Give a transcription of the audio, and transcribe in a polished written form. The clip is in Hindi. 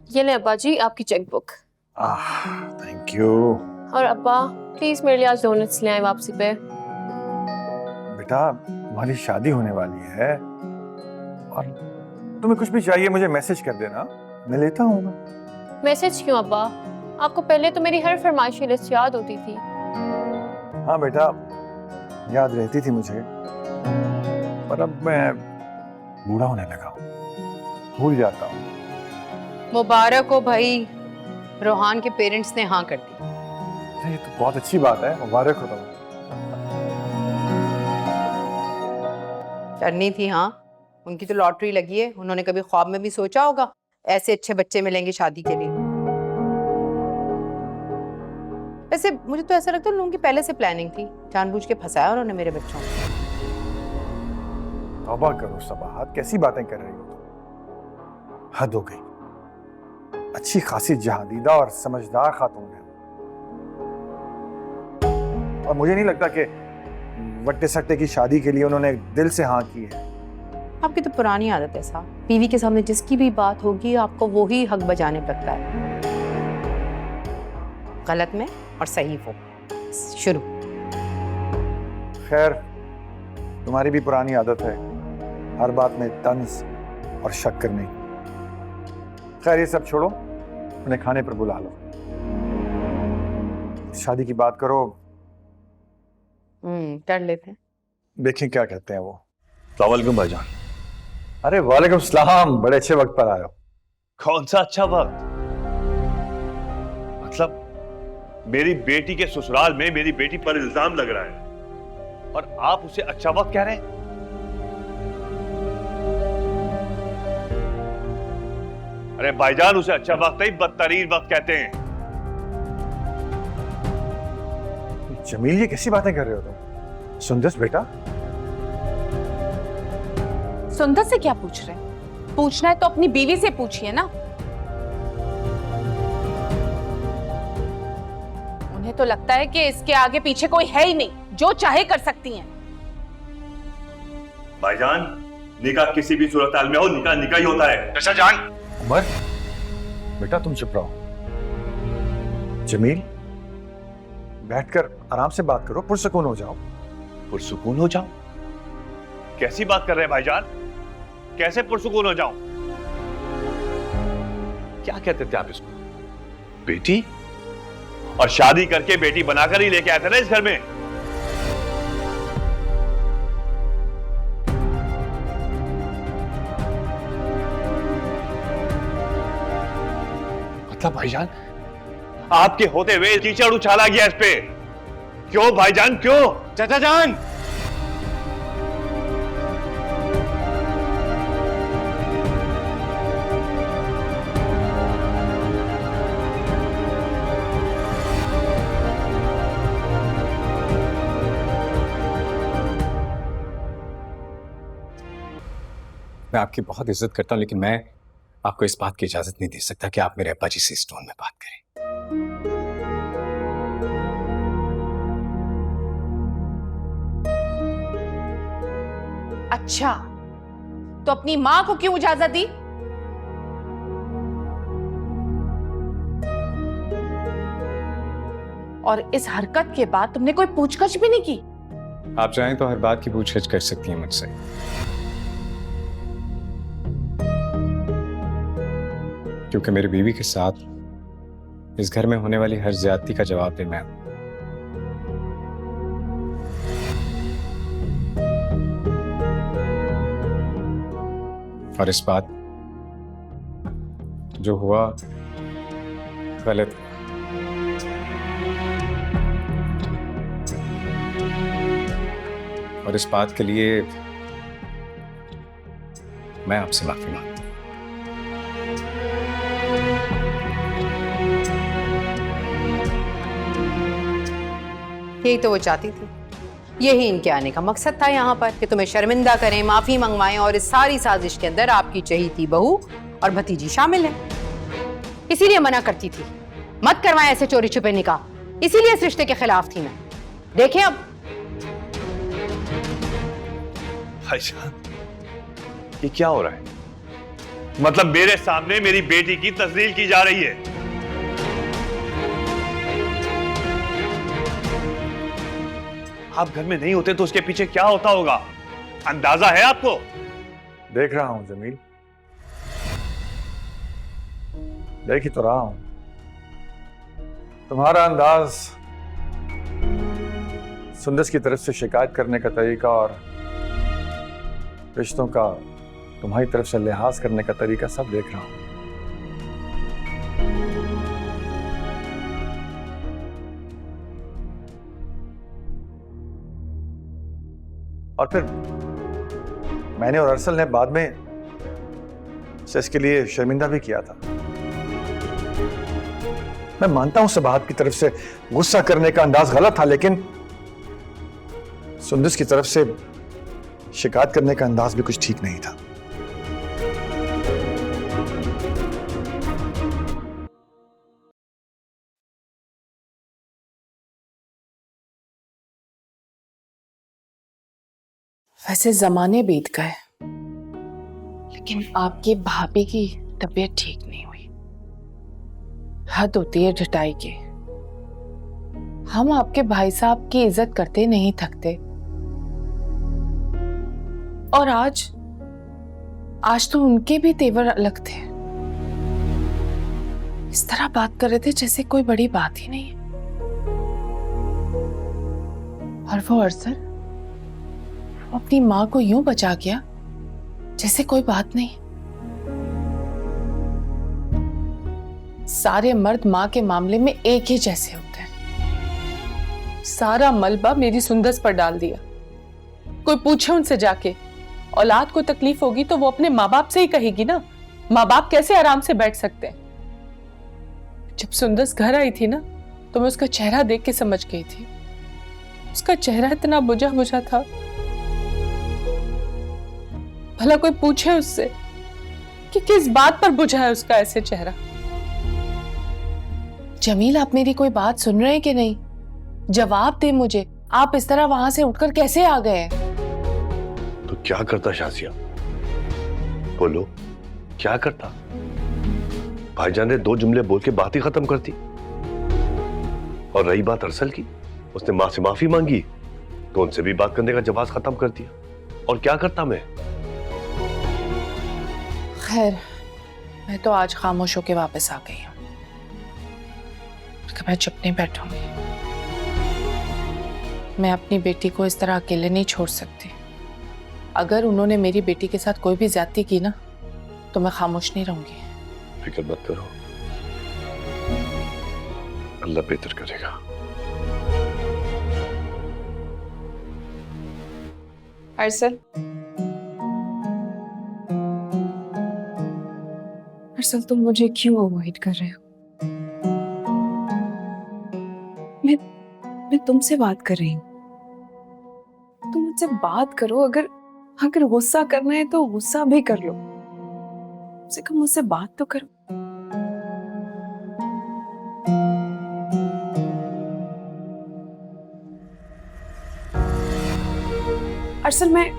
ये ले अब्बा जी आपकी चेकबुक। Thank you. और अब्बा प्लीज मेरे लिए आज डोनट्स ले आए वापसी पे। बेटा तुम्हारी शादी होने वाली है और तुम्हें कुछ भी चाहिए मुझे मैसेज कर देना, मैं लेता हूँ। मैसेज क्यों अब्बा? आपको पहले तो मेरी हर फरमाइशी लिस्ट याद होती थी। हाँ बेटा याद रहती थी मुझे, पर अब मैं बूढ़ा होने लगा हूँ, भूल जाता हूँ। मुबारक हो भाई, रोहान के पेरेंट्स ने हाँ कर दी। ये तो बहुत अच्छी बात है, मुबारक हो तुम्हें। करनी थी हाँ, उनकी तो लॉटरी लगी है। उन्होंने कभी ख्वाब में भी सोचा होगा ऐसे अच्छे बच्चे मिलेंगे शादी के लिए। वैसे मुझे तो ऐसा लगता है लोगों की पहले से प्लानिंग थी, जानबूझ के फंसाया उन्होंने मेरे बच्चों को। तौबा करो सबाहत, कैसी बातें कर रही हो तुम? हद हो गई। अच्छी खासी जहादीदा और समझदार खातून है और मुझे नहीं लगता कि वट्टे सट्टे की शादी के लिए उन्होंने दिल से हाँ की है। आपकी तो पुरानी आदत है साहब, बीवी के सामने जिसकी भी बात होगी आपको वो ही हक बजाने लगता है, गलत में और सही वो। शुरू। खैर तुम्हारी भी पुरानी आदत है हर बात में तंज और शक करने की। खैर ये सब छोड़ो, उन्हें खाने पर बुला लो। शादी की बात करो, कर लेते हैं। देखें क्या कहते हैं वो। अस्सलाम वालेकुम भाईजान। अरे वालेकुम सलाम, बड़े अच्छे वक्त पर आए हो। कौन सा अच्छा वक्त? मतलब मेरी बेटी के ससुराल में मेरी बेटी पर इल्जाम लग रहा है और आप उसे अच्छा वक्त कह रहे हैं? अरे भाईजान उसे अच्छा वक्त नहीं बदतरीन वक्त कहते हैं। जमील ये कैसी बातें कर रहे हो तुम? सुंदस बेटा, सुंदर से क्या पूछ रहे हैं? पूछना है तो अपनी बीवी से पूछिए ना। उन्हें तो लगता है कि इसके आगे पीछे कोई है ही नहीं, जो चाहे कर सकती हैं। भाईजान निकाह किसी भी सूरत हाल में हो, निकाह निकाह ही होता है। चाचा जान। उमर बेटा तुम चुप रहो। जमील बैठकर आराम से बात करो, पुरसुकून हो जाओ। पुरसुकून हो जाओ? कैसी बात कर रहे हैं भाईजान? कैसे पुरसुकून हो जाऊं? क्या कहते थे आप इसको? बेटी? और शादी करके बेटी बनाकर ही लेके आए थे ना इस घर में। मतलब भाईजान आपके होते हुए कीचड़ उछाला गया इस पे। क्यों भाईजान क्यों? चाचा जान, मैं आपकी बहुत इज्जत करता हूं, लेकिन मैं आपको इस बात की इजाजत नहीं दे सकता कि आप मेरे अब्बा जी से इस टोन में बात करें। अच्छा, तो अपनी मां को क्यों इजाजत दी? और इस हरकत के बाद तुमने कोई पूछताछ भी नहीं की? आप चाहें तो हर बात की पूछताछ कर सकती हैं मुझसे, क्योंकि मेरी बीवी के साथ इस घर में होने वाली हर ज्यादती का जवाब दे मैं। और इस बात जो हुआ गलत हुआ। और इस बात के लिए मैं आपसे माफी मांगता हूं। यही तो वो चाहती थी, यही इनके आने का मकसद था यहाँ पर, कि तुम्हें शर्मिंदा करें, माफी मंगवाएं, और इस सारी साजिश के अंदर आपकी चहेती बहू और भतीजी शामिल है। इसीलिए मना करती थी, मत करवाएं ऐसे चोरी छुपे निकाह, इसीलिए इस रिश्ते के खिलाफ थी मैं। देखें अब। भाईजान ये क्या हो रहा है? मतलब मेरे सामने मेरी बेटी की तस्लील की जा रही है। आप घर में नहीं होते तो उसके पीछे क्या होता होगा, अंदाजा है आपको? देख रहा हूं जमील, देख ही तो रहा हूं। तुम्हारा अंदाज, सुंदस की तरफ से शिकायत करने का तरीका और रिश्तों का तुम्हारी तरफ से लिहाज करने का तरीका सब देख रहा हूं। और फिर मैंने और अरसल ने बाद में उसे इसके लिए शर्मिंदा भी किया था। मैं मानता हूं सबाहत की तरफ से गुस्सा करने का अंदाज गलत था, लेकिन सुंदस की तरफ से शिकायत करने का अंदाज भी कुछ ठीक नहीं था। वैसे जमाने बीत गए, लेकिन आपकी भाभी की तबीयत ठीक नहीं हुई। हद होती है ढिठाई की। हम आपके भाई साहब की इज्जत करते नहीं थकते, और आज तो उनके भी तेवर अलग थे। इस तरह बात कर रहे थे जैसे कोई बड़ी बात ही नहीं है। और वो अरसल अपनी माँ को यूं बचा गया जैसे कोई बात नहीं। सारे मर्द माँ के मामले में एक ही जैसे होते हैं। सारा मलबा मेरी सुंदस पर डाल दिया। कोई पूछे उनसे जाके, औलाद को तकलीफ होगी तो वो अपने माँ बाप से ही कहेगी ना। माँ बाप कैसे आराम से बैठ सकते हैं? जब सुंदस घर आई थी ना, तो मैं उसका चेहरा देख के समझ गई थी। उसका चेहरा इतना बुझा बुझा था। भला कोई पूछे उससे कि किस बात पर बुझा है उसका ऐसे चेहरा। जमील, आप मेरी कोई बात सुन रहे हैं कि नहीं? जवाब दे मुझे। आप इस तरह वहां से उठकर कैसे आ गए? तो क्या करता शासिया, बोलो क्या करता? भाईजान ने 2 जुमले बोल के बात ही खत्म कर दी। और रही बात अरसल की, उसने मां से माफी मांगी तो उनसे भी बात करने का जवाब खत्म कर दिया। और क्या करता मैं? खैर, मैं तो आज खामोश होके वापस आ गई हूँ। मैं चुप नहीं बैठूंगी। मैं अपनी बेटी को इस तरह अकेले नहीं छोड़ सकती। अगर उन्होंने मेरी बेटी के साथ कोई भी ज्यादती की ना, तो मैं खामोश नहीं रहूंगी। फिक्र मत करो, अल्लाह बेहतर करेगा। अरसल, अरसल, तुम मुझे क्यों अवॉइड कर रहे हो? मैं तुमसे बात कर रही हूँ। तुम मुझसे बात करो। अगर गुस्सा करना है तो गुस्सा भी कर लो। मुझसे कम मुझसे बात तो करो। अरसल, मैं